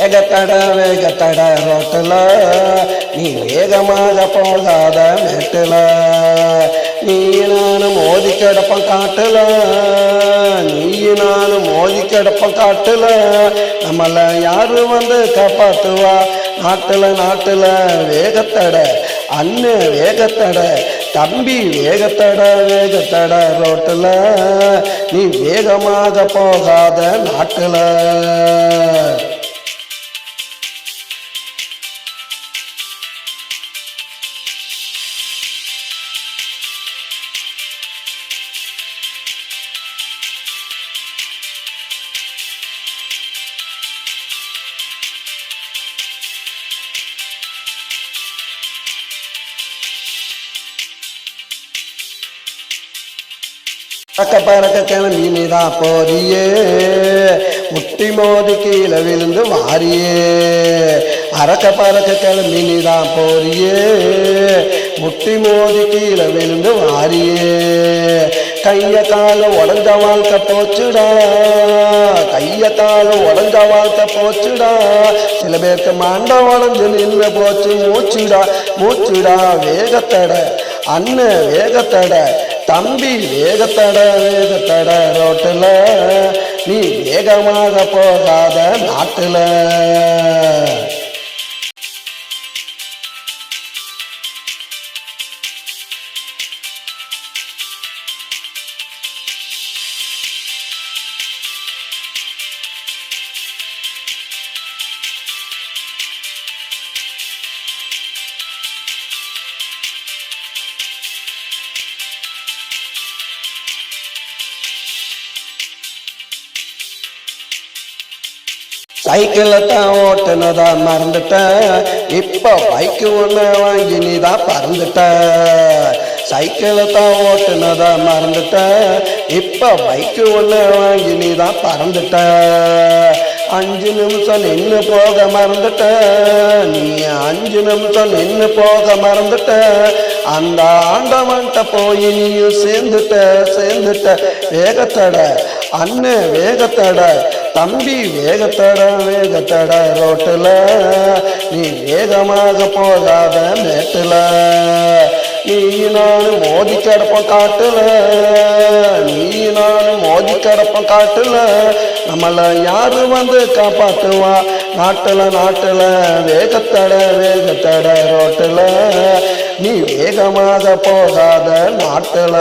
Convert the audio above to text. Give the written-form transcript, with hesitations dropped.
வேகத்தட ரோட்டுல நீ வேகமாக போகாத மேட்டுல நீ நானும் மோதி கிடப்பம் காட்டுல நீ நானும் மோதி கிடப்பம் காட்டுல நம்மள யாரு வந்து காப்பாத்துவா நாட்டுல வேகத்தட அண்ணன் வேகத்தட தம்பி வேகத்தட ரோட்டுல நீ வேகமாக போகாத நாட்டுல பறக்க கிளம்பி நீதான் போறியே முட்டி மோதி கீழே விழுந்து வாரியே பறக்க கிளம்பி நீதான் போறியே முட்டி மோதி கீழே விழுந்து வாரியே கைய கால உடஞ்ச வாழ்க்கை போச்சுடா கைய கால உடஞ்ச வாழ்க்கை போச்சுடா சில பேருக்கு மாண்ட உடஞ்சு நின்று போச்சு மூச்சுடா வேகத்தட அண்ணன் வேகத்தட தம்பி வேகத்தட ரோட்டுல நீ வேகமாக போகாத நாட்டுல சைக்கிளை தான் ஓட்டுனதான் மறந்துட்ட இப்ப பைக்கு ஒன்று வாங்கி நீதான் பறந்துட்ட சைக்கிளை தான் ஓட்டுனதான் மறந்துட்ட இப்ப பைக்கு ஒன்று வாங்கி நீதான் பறந்துட்ட 5 நிமிஷம் நின்று போக மறந்துட்ட நீ 5 நிமிஷம் நின்று போக மறந்துட்ட அந்த ஆண்டவன்ட்ட போய் நீயும் சேர்ந்துட்ட வேகத்தட அண்ணன் வேகத்தட தம்பி வேகத்தட ரோட்டுல நீ வேகமாக போகாத மேட்டுல நீ நானும் மோதி கிடப்பம் காட்டுல நீ நானும் மோதி கிடப்பம் காட்டுல நம்மள யாரு வந்து காப்பாத்துவா நாட்டுல வேகத்தட ரோட்டுல நீ வேகமாக போகாத நாட்டுல